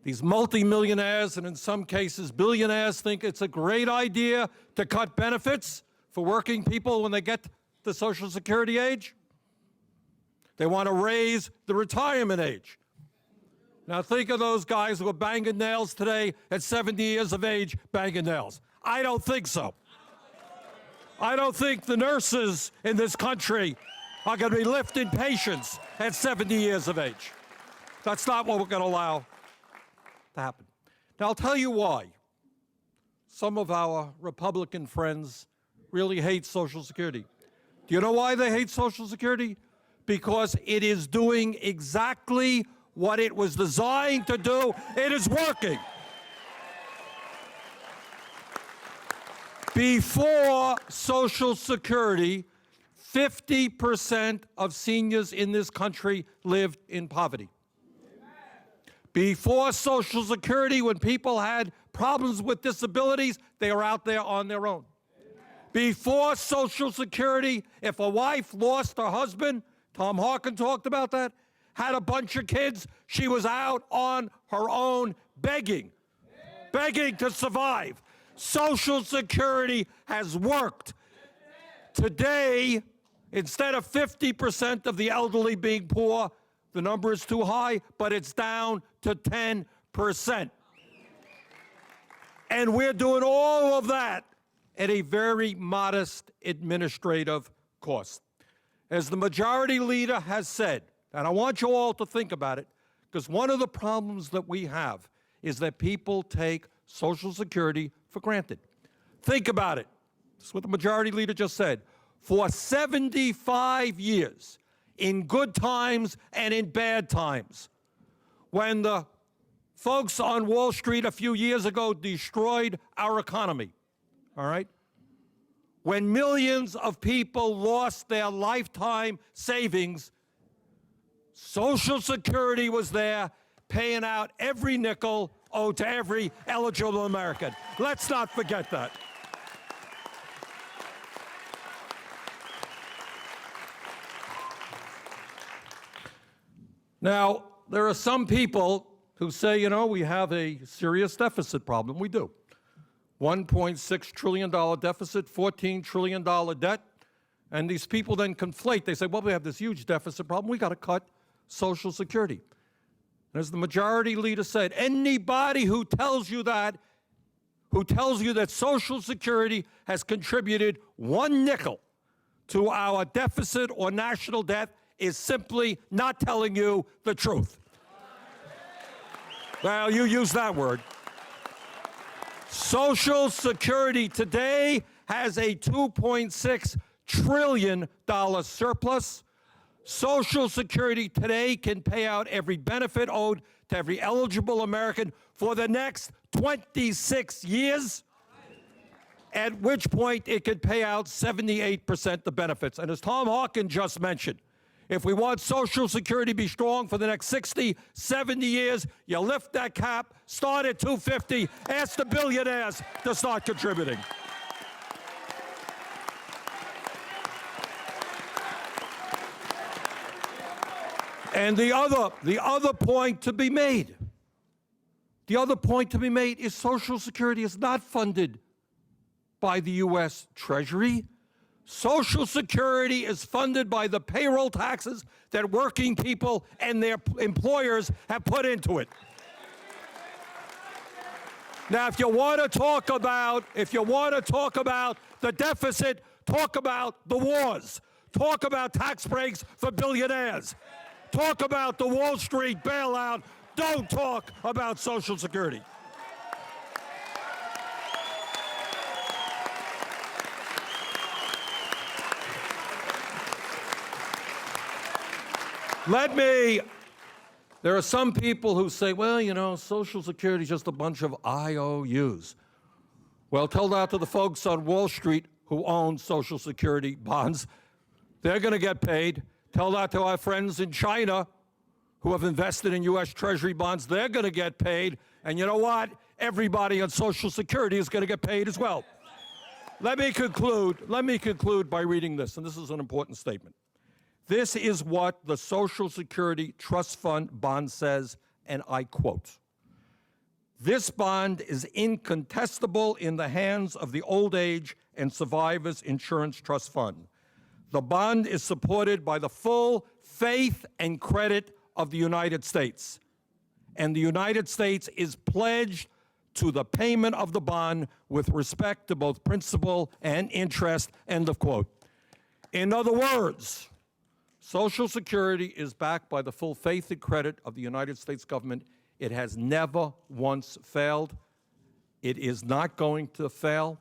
These multimillionaires, and in some cases billionaires, think it's a great idea to cut benefits for working people when they get to Social Security age. They want to raise the retirement age. Now think of those guys who are banging nails today at 70 years of age, banging nails. I don't think so. I don't think the nurses in this country are going to be lifting patients at 70 years of age. That's not what we're going to allow to happen. Now, I'll tell you why some of our Republican friends really hate Social Security. Do you know why they hate Social Security? Because it is doing exactly what it was designed to do. It is working. Before Social Security, 50% of seniors in this country lived in poverty. Before Social Security, when people had problems with disabilities, they were out there on their own. Before Social Security, if a wife lost her husband, Tom Harkin talked about that, had a bunch of kids, she was out on her own begging to survive. Social Security has worked. Today, instead of 50% of the elderly being poor, the number is too high, but it's down to 10%. And we're doing all of that at a very modest administrative cost. As the majority leader has said, and I want you all to think about it, because one of the problems that we have is that people take Social Security for granted. Think about it. This is what the majority leader just said. For 75 years, in good times and in bad times, when the folks on Wall Street a few years ago destroyed our economy, all right? When millions of people lost their lifetime savings, Social Security was there paying out every nickel owed to every eligible American. Let's not forget that. Now, there are some people who say, you know, we have a serious deficit problem. We do. $1.6 trillion deficit, $14 trillion debt. And these people then conflate. They say, well, we have this huge deficit problem. We got to cut Social Security. And as the majority leader said, anybody who tells you that Social Security has contributed one nickel to our deficit or national debt is simply not telling you the truth. Well, you use that word. Social Security today has a $2.6 trillion surplus. Social Security today can pay out every benefit owed to every eligible American for the next 26 years, at which point it could pay out 78% the benefits. And as Tom Harkin just mentioned, if we want Social Security to be strong for the next 60, 70 years, you lift that cap, start at $250, ask the billionaires to start contributing. And the other point to be made is Social Security is not funded by the U.S. Treasury. Social Security is funded by the payroll taxes that working people and their employers have put into it. Now, if you want to talk about the deficit, talk about the wars. Talk about tax breaks for billionaires. Talk about the Wall Street bailout. Don't talk about Social Security. There are some people who say, well, you know, Social Security is just a bunch of IOUs. Well, tell that to the folks on Wall Street who own Social Security bonds. They're going to get paid. Tell that to our friends in China who have invested in U.S. Treasury bonds. They're going to get paid. And you know what? Everybody on Social Security is going to get paid as well. Let me conclude by reading this, and this is an important statement. This is what the Social Security Trust Fund bond says, and I quote, This bond is incontestable in the hands of the Old Age and Survivors Insurance Trust Fund. The bond is supported by the full faith and credit of the United States. And the United States is pledged to the payment of the bond with respect to both principal and interest, end of quote. In other words, Social Security is backed by the full faith and credit of the United States government. It has never once failed. It is not going to fail.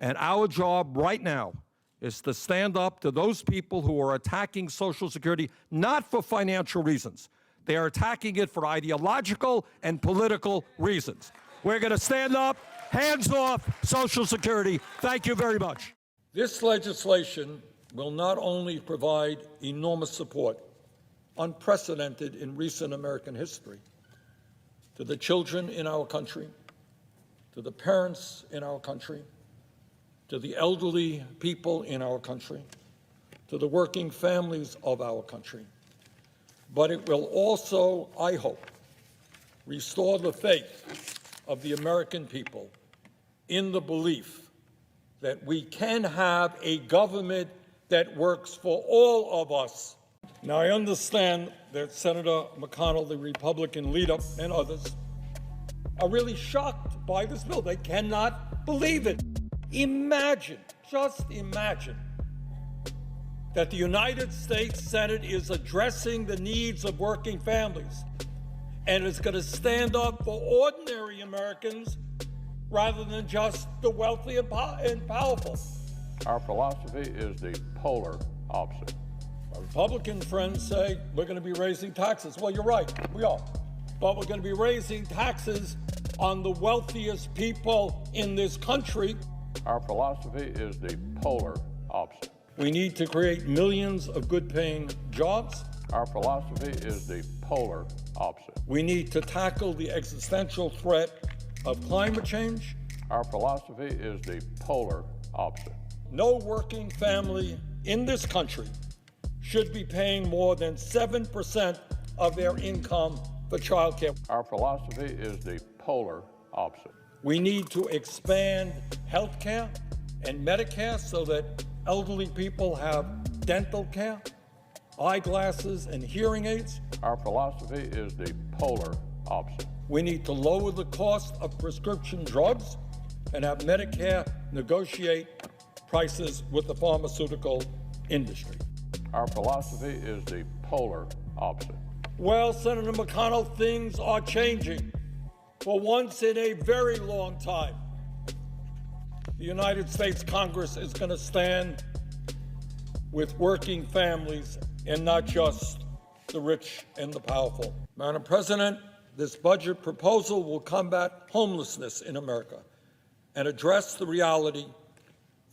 And our job right now is to stand up to those people who are attacking Social Security, not for financial reasons. They are attacking it for ideological and political reasons. We're going to stand up, hands off Social Security. Thank you very much. This legislation will not only provide enormous support, unprecedented in recent American history, to the children in our country, to the parents in our country, to the elderly people in our country, to the working families of our country. But it will also, I hope, restore the faith of the American people in the belief that we can have a government that works for all of us. Now, I understand that Senator McConnell, the Republican leader, and others are really shocked by this bill. They cannot believe it. Imagine, just imagine, that the United States Senate is addressing the needs of working families and is going to stand up for ordinary Americans rather than just the wealthy and powerful. Our philosophy is the polar opposite. My Republican friends say we're going to be raising taxes. Well, you're right, we are. But we're going to be raising taxes on the wealthiest people in this country. Our philosophy is the polar opposite. We need to create millions of good-paying jobs. Our philosophy is the polar opposite. We need to tackle the existential threat of climate change. Our philosophy is the polar opposite. No working family in this country should be paying more than 7% of their income for child care. Our philosophy is the polar opposite. We need to expand health care and Medicare so that elderly people have dental care, eyeglasses, and hearing aids. Our philosophy is the polar opposite. We need to lower the cost of prescription drugs and have Medicare negotiate prices with the pharmaceutical industry. Our philosophy is the polar opposite. Well, Senator McConnell, things are changing. For once in a very long time, the United States Congress is going to stand with working families and not just the rich and the powerful. Madam President, this budget proposal will combat homelessness in America and address the reality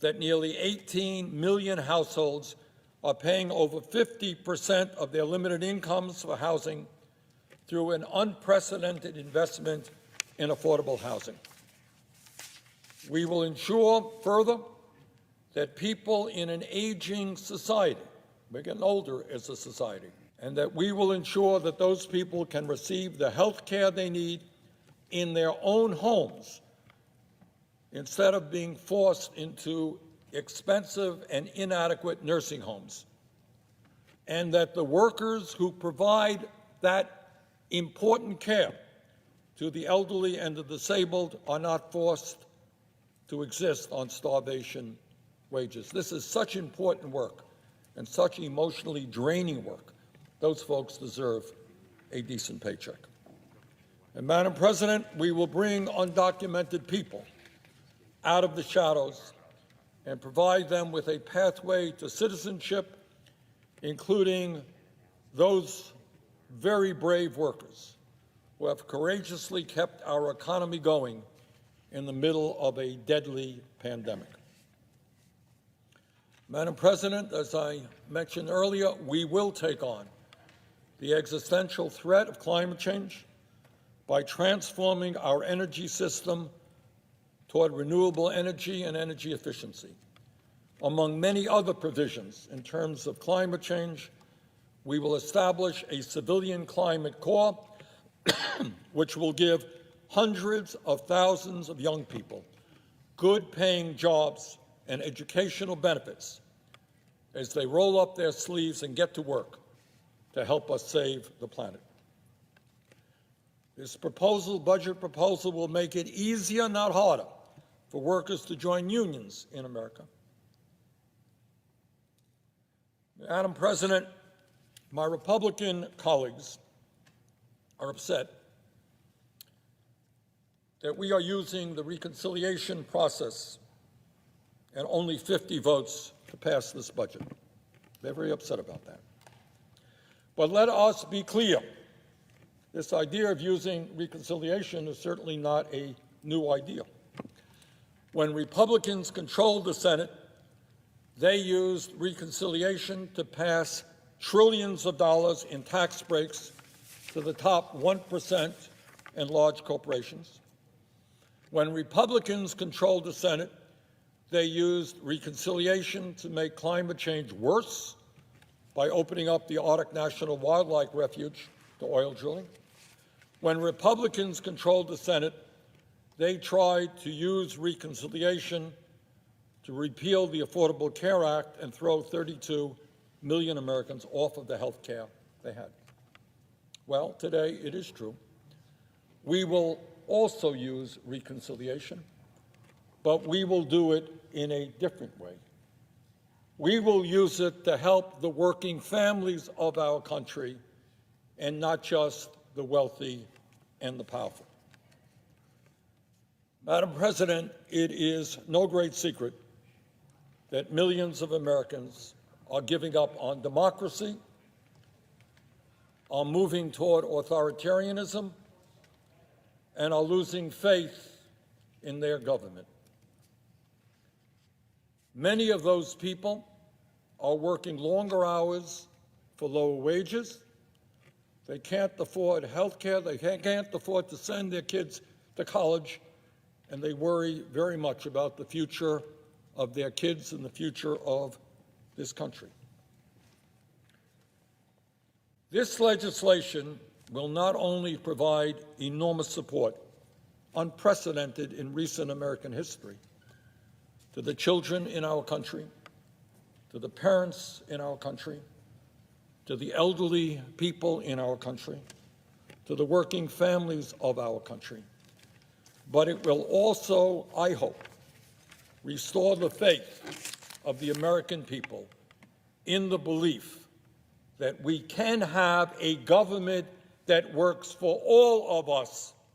that nearly 18 million households are paying over 50% of their limited incomes for housing through an unprecedented investment in affordable housing. We will ensure further that people in an aging society, we're getting older as a society, and that we will ensure that those people can receive the health care they need in their own homes instead of being forced into expensive and inadequate nursing homes, and that the workers who provide that important care to the elderly and the disabled are not forced to exist on starvation wages. This is such important work and such emotionally draining work. Those folks deserve a decent paycheck. And Madam President, we will bring undocumented people out of the shadows and provide them with a pathway to citizenship, including those very brave workers who have courageously kept our economy going in the middle of a deadly pandemic. Madam President, as I mentioned earlier, we will take on the existential threat of climate change by transforming our energy system toward renewable energy and energy efficiency. Among many other provisions in terms of climate change, we will establish a civilian climate corps which will give hundreds of thousands of young people good-paying jobs and educational benefits as they roll up their sleeves and get to work to help us save the planet. This budget proposal, will make it easier, not harder, for workers to join unions in America. Madam President, my Republican colleagues are upset that we are using the reconciliation process and only 50 votes to pass this budget. They're very upset about that. But let us be clear. This idea of using reconciliation is certainly not a new idea. When Republicans controlled the Senate, they used reconciliation to pass trillions of dollars in tax breaks to the top 1% and large corporations. When Republicans controlled the Senate, they used reconciliation to make climate change worse by opening up the Arctic National Wildlife Refuge to oil drilling. When Republicans controlled the Senate, they tried to use reconciliation to repeal the Affordable Care Act and throw 32 million Americans off of the health care they had. Well, today it is true. We will also use reconciliation, but we will do it in a different way. We will use it to help the working families of our country and not just the wealthy and the powerful. Madam President, it is no great secret that millions of Americans are giving up on democracy, are moving toward authoritarianism, and are losing faith in their government. Many of those people are working longer hours for lower wages. They can't afford health care. They can't afford to send their kids to college, and they worry very much about the future of their kids and the future of this country. This legislation will not only provide enormous support, unprecedented in recent American history, to the children in our country, to the parents in our country, to the elderly people in our country, to the working families of our country, but it will also, I hope, restore the faith of the American people in the belief that we can have a government that works for all of us